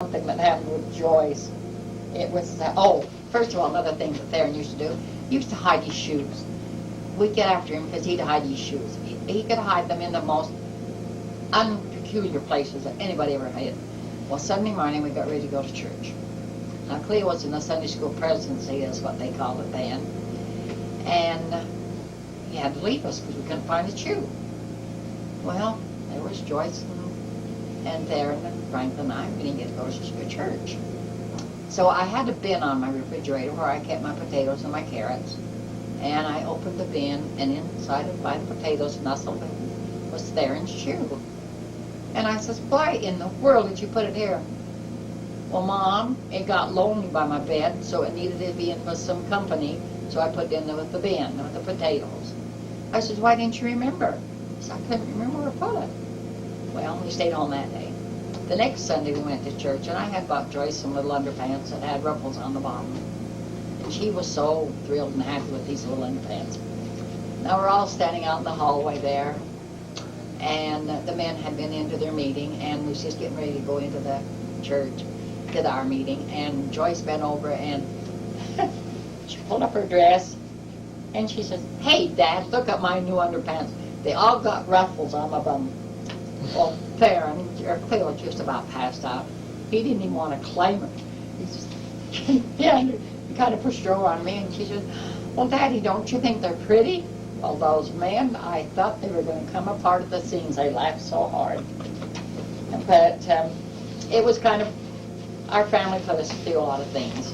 something that happened with Joyce. It was, first of all, another thing that Theron used to do, he used to hide his shoes. We'd get after him because he'd hide his shoes. He could hide them in the most unpeculiar places that anybody ever hid. Well, Sunday morning we got ready to go to church. Now, Cleo was in the Sunday school presidency, is what they called it then. And he had to leave us because we couldn't find his shoe. Well, there was Joyce and Theron and Franklin and I. We didn't get to go to church. So I had a bin on my refrigerator where I kept my potatoes and my carrots. And I opened the bin, and inside of my potatoes nestled was Theron's shoe. And I says, why in the world did you put it here? Well, Mom, it got lonely by my bed, so it needed to be in with some company, so I put it in with the bin, with the potatoes. I said, why didn't you remember? He said, I couldn't remember where to put it. Well, we stayed home that day. The next Sunday we went to church, and I had bought Joyce some little underpants that had ruffles on the bottom. And she was so thrilled and happy with these little underpants. Now we're all standing out in the hallway there, and the men had been into their meeting, and we was just getting ready to go into the church, to our meeting, and Joyce bent over and she pulled up her dress, and she said, hey, Dad, look at my new underpants. They all got ruffles on my bum. Well, Theron, Cleo was just about passed out. He didn't even want to claim it. He just, he kind of pushed her over on me, and she said, well, Daddy, don't you think they're pretty? Well, those men, I thought they were going to come apart at the seams. They laughed so hard. But it was kind of, our family put us through a lot of things.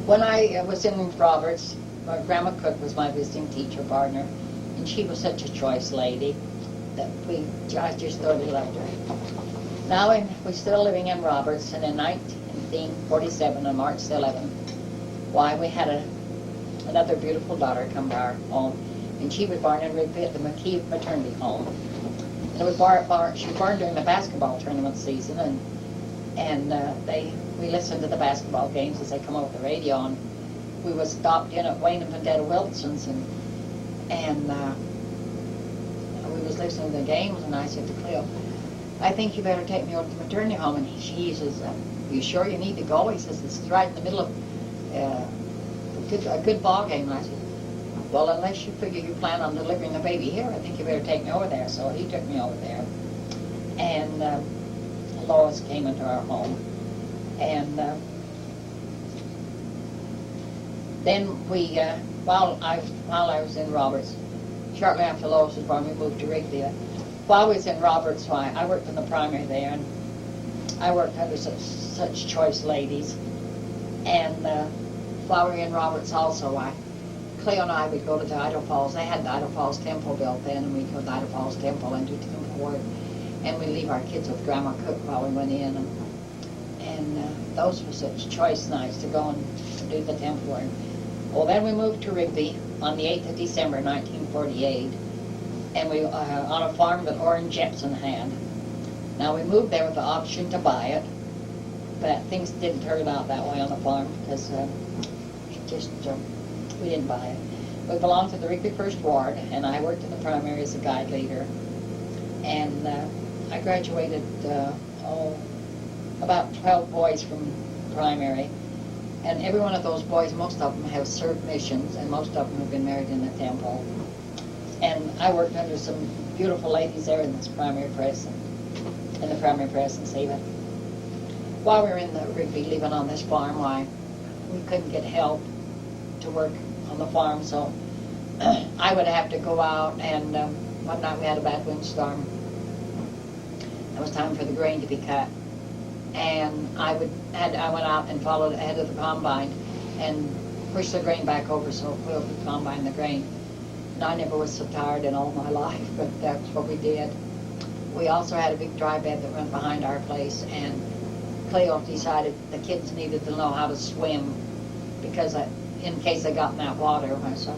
When I was in Roberts, my Grandma Cook was my visiting teacher partner, and she was such a choice lady that I just thoroughly loved her. Now we're still living in Roberts, and in 1947, on March 11th, why, we had another beautiful daughter come to our home, and she was born in Rigby at the McKee maternity home. And it was she was born during the basketball tournament season, and we listened to the basketball games as they come over the radio, and we was stopped in at Wayne and Vendetta Wilson's, and we was listening to the games, and I said to Cleo, I think you better take me over to the maternity home. And he says, you sure you need to go? He says, this is right in the middle of a good ball game. And I said, well, unless you figure you plan on delivering the baby here, I think you better take me over there. So he took me over there. And Lois came into our home. And then we, while I was in Roberts, shortly after Lois was born, we moved to Rigby. While I was in Roberts, I worked in the primary there, and I worked under such choice ladies. And while we were in Roberts also, Cleo and I would go to the Idaho Falls. They had the Idaho Falls Temple built then, and we'd go to the Idaho Falls Temple and do temple work. And we'd leave our kids with Grandma Cook while we went in. And those were such choice nights to go and do the temple work. Well, then we moved to Rigby on the 8th of December, 1948. And we on a farm that Orrin Jepson had. Now we moved there with the option to buy it, but things didn't turn out that way on the farm because we didn't buy it. We belonged to the Rigby First Ward, and I worked in the primary as a guide leader. And I graduated about 12 boys from primary, and every one of those boys, most of them have served missions, and most of them have been married in the temple. And I worked under some beautiful ladies there in this primary press, in the primary press in Seaman. While we were in the Rigby, living on this farm, we couldn't get help to work on the farm, so I would have to go out, and one night we had a bad windstorm. It was time for the grain to be cut, and I went out and followed ahead of the combine and pushed the grain back over so we could combine the grain. I never was so tired in all my life, but that's what we did. We also had a big dry bed that went behind our place, and Cleo decided the kids needed to know how to swim because in case they got in that water. So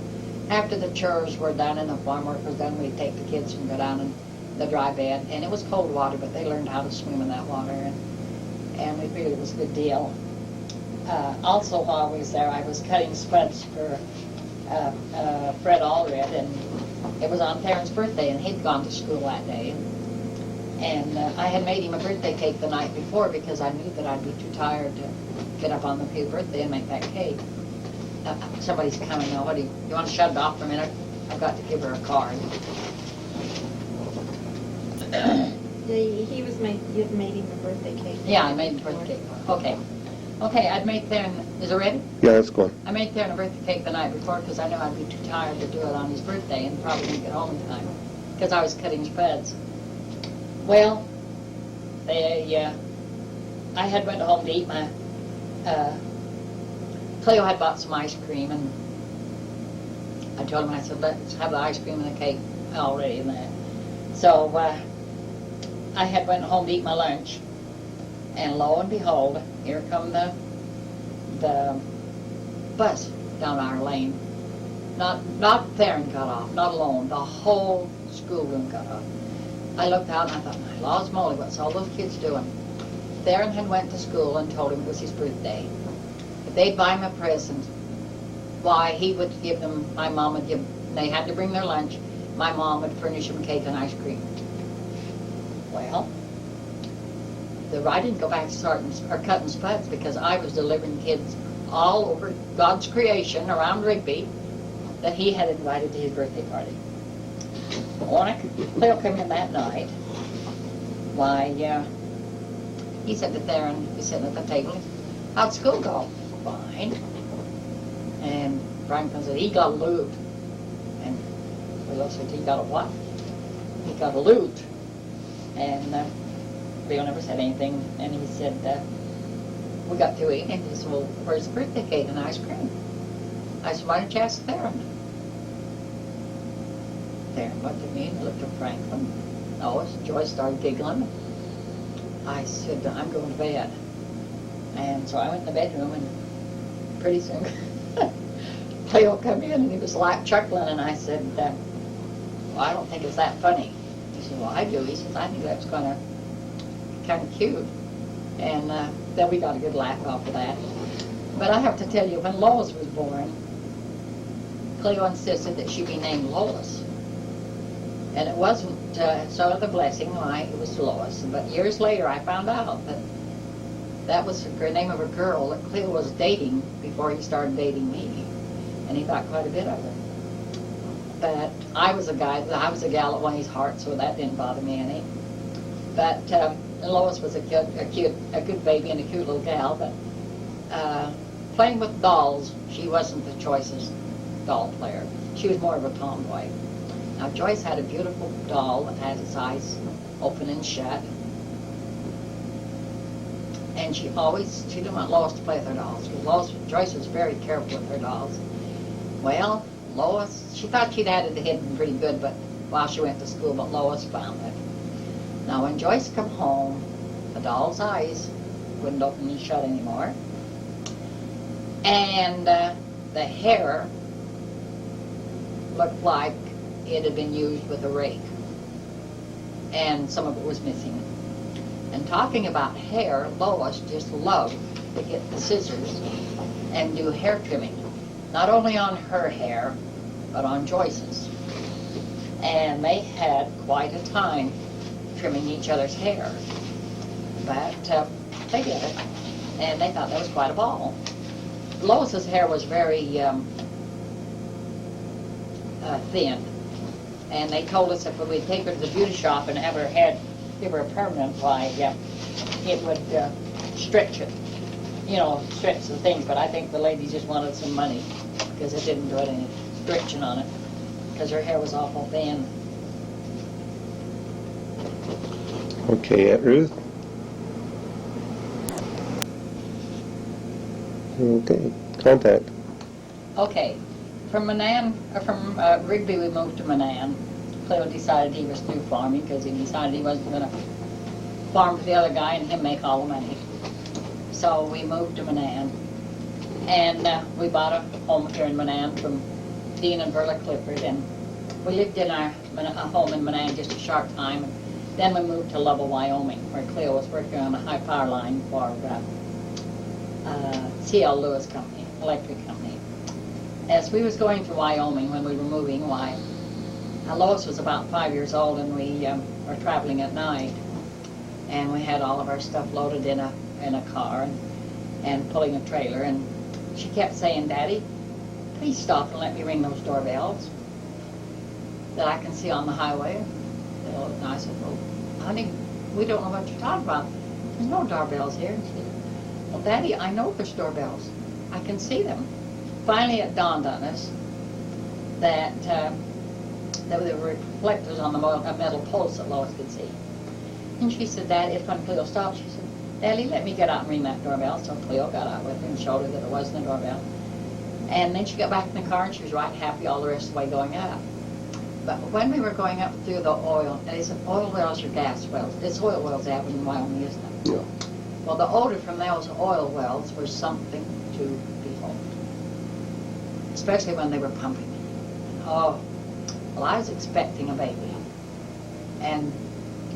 after the chores were done and the farm work was done, we'd take the kids and go down in the dry bed. And it was cold water, but they learned how to swim in that water, and we figured it was a good deal. Also, while I was there, I was cutting spuds for Fred Allred, and it was on Theron's birthday, and he'd gone to school that day. And I had made him a birthday cake the night before because I knew that I'd be too tired to get up on his birthday and make that cake. Somebody's coming now. What do you want to shut it off for a minute? I've got to give her a card. You'd made him a birthday cake. Yeah, I made the birthday cake. Okay. Okay, I'd made Theron, is it ready? Yeah, that's going. I made Theron a birthday cake the night before because I knew I'd be too tired to do it on his birthday and probably didn't get home in time because I was cutting spreads. Well, I had went home to eat my, Cleo had bought some ice cream, and I told him, I said, let's have the ice cream and the cake already in there. So I had went home to eat my lunch, and lo and behold, here come the bus down our lane. Not Theron got off, not alone, the whole schoolroom got off. I looked out and I thought, my laws moly, what's all those kids doing? Theron had went to school and told him it was his birthday. If they'd buy him a present, why, he would give them, my mom would give, they had to bring their lunch, my mom would furnish them cake and ice cream. Well, I didn't go back to cutting spuds because I was delivering kids all over God's creation around Rigby that he had invited to his birthday party. When Cleo came in that night, why, he said to Theron, he was sitting at the table, how'd school go? Fine. And Franklin said, he got a loot. And Cleo said, he got a what? He got a loot. And Cleo never said anything, and he said, we got to eat, and he said, well, where's the birthday cake and ice cream? I said, why don't you ask Theron? Theron looked at me and looked at Franklin. Oh, Joyce started giggling. I said, I'm going to bed. And so I went in the bedroom, and pretty soon Cleo come in, and he was like chuckling, and I said, well, I don't think it's that funny. He said, well, I do. He says, I think that's kind of cute. And then we got a good laugh off of that. But I have to tell you, when Lois was born, Cleo insisted that she be named Lois. And it wasn't sort of the blessing why it was Lois. But years later I found out that that was the name of a girl that Cleo was dating before he started dating me. And he thought quite a bit of it. But I was a gal that won his heart, so that didn't bother me any. But Lois was a good baby and a cute little gal, but playing with dolls, she wasn't the choicest doll player. She was more of a tomboy. Now Joyce had a beautiful doll that had its eyes open and shut. And she didn't want Lois to play with her dolls, because Joyce was very careful with her dolls. Well, Lois, she thought she'd had it hidden pretty good, but while she went to school, but Lois found it. Now when Joyce come home, the doll's eyes wouldn't open and shut anymore. And the hair looked like it had been used with a rake. And some of it was missing. And talking about hair, Lois just loved to get the scissors and do hair trimming. Not only on her hair, but on Joyce's. And they had quite a time trimming each other's hair. But they did it, and they thought that was quite a ball. Lois's hair was very thin, and they told us if we'd take her to the beauty shop and have her head, give her a permanent, why, it would stretch it, stretch the things. But I think the ladies just wanted some money because it didn't do any stretching on it, because her hair was awful thin. Okay, Aunt Ruth. Okay, contact. Okay, from Rigby we moved to Manan. Cleo decided he was through farming because he decided he wasn't going to farm for the other guy and him make all the money. So we moved to Manan, and we bought a home here in Manan from Dean and Verla Clifford, and we lived in a home in Manan just a short time. Then we moved to Lovell, Wyoming, where Cleo was working on a high power line for C.L. Lewis Company, electric company. as we was going to Wyoming when we were moving, Lois was about 5 years old, and we were traveling at night, and we had all of our stuff loaded in a car and pulling a trailer, and she kept saying, "Daddy, please stop and let me ring those doorbells that I can see on the highway." And I said, "Well, honey, we don't know what you're talking about. There's no doorbells here." And she said, "Well, Daddy, I know there's doorbells. I can see them." Finally, it dawned on us that there were reflectors on the metal posts that Lois could see. And she said, "Daddy," when Cleo stopped, she said, "Daddy, let me get out and ring that doorbell." So Cleo got out with her and showed her that it wasn't a doorbell. And then she got back in the car, and she was right happy all the rest of the way going up. But when we were going up through the oil, and it's oil wells or gas wells. It's oil wells out in Wyoming, isn't it? Yeah. Well, the odor from those oil wells was something to behold, especially when they were pumping. Oh, well, I was expecting a baby, and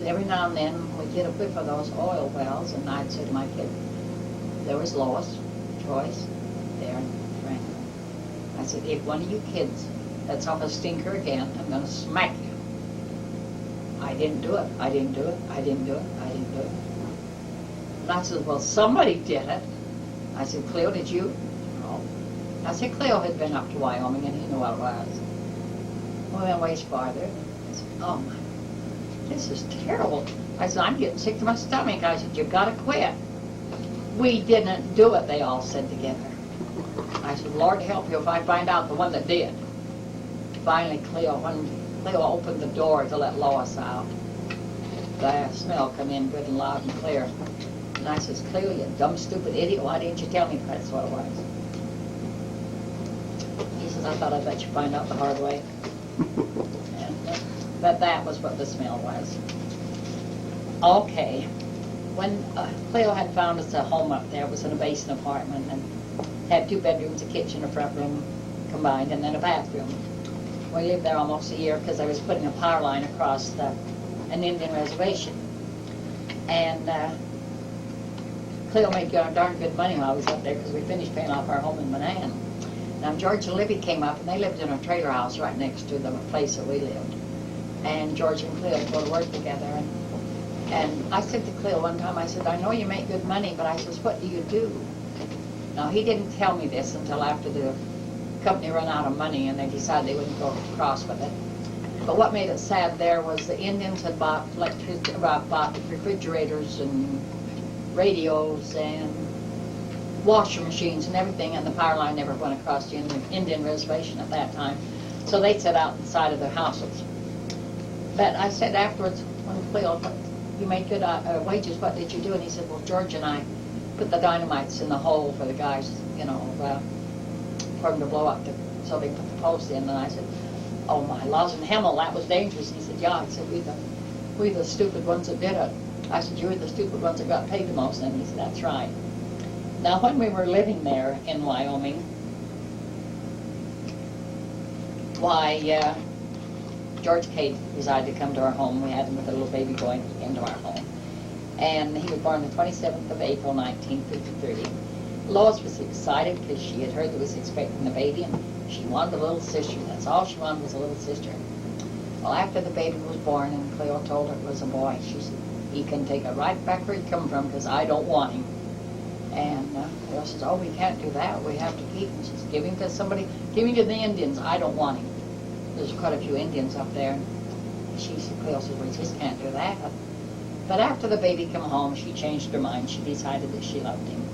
every now and then we'd get a whiff of those oil wells, and I'd say to my kid, there was Lois, Joyce, Darren, Frank. I said, "If one of you kids lets off a stinker again, I'm going to smack you." I didn't do it. I didn't do it. I didn't do it. I didn't do it. And I said, "Well, somebody did it." I said, "Cleo, did you?" No. I said, Cleo had been up to Wyoming, and he knew what it was. We went ways farther. I said, "Oh, my, this is terrible." I said, "I'm getting sick to my stomach." I said, "You've got to quit." "We didn't do it," they all said together. I said, "Lord help you if I find out the one that did." Finally, when Cleo opened the door to let Lois out, the smell come in good and loud and clear. And I says, "Cleo, you dumb, stupid idiot, why didn't you tell me that's what it was?" He says, "I thought I'd let you find out the hard way." But that was what the smell was. Okay. When Cleo had found us a home up there, it was in a basement apartment, and had 2 bedrooms, a kitchen, a front room combined, and then a bathroom. We lived there almost a year because I was putting a power line across an Indian reservation. And Cleo made darn good money while I was up there because we finished paying off our home in Manan. Now George and Libby came up, and they lived in a trailer house right next to the place that we lived. And George and Cleo would go to work together. And I said to Cleo one time, I said, "I know you make good money, but I says, what do you do?" Now he didn't tell me this until after the company ran out of money and they decided they wouldn't go across with it. But what made it sad there was the Indians had bought refrigerators and radios and washer machines and everything, and the power line never went across the Indian reservation at that time. So they set out inside of their houses. But I said afterwards, when Cleo, "You made good wages, what did you do?" And he said, "Well, George and I put the dynamites in the hole for the guys, for them to blow up, so they put the posts in." And I said, "Oh my laws and Hemmel, that was dangerous." He said, "Yeah." I said, we the stupid ones that did it." I said, "You were the stupid ones that got paid the most." And he said, "That's right." Now when we were living there in Wyoming, George Cade decided to come to our home. We had him with a little baby boy, and he came to our home. And he was born the 27th of April, 1953. Lois was excited because she had heard that he was expecting a baby, and she wanted a little sister. That's all she wanted was a little sister. Well, after the baby was born and Cleo told her it was a boy, she said, "He can take it right back where he come from because I don't want him." And Cleo says, "Oh, we can't do that. We have to keep him." She says, "Give him to somebody. Give him to the Indians. I don't want him." There's quite a few Indians up there. She said, Cleo says, "We just can't do that." But after the baby came home, she changed her mind. She decided that she loved him.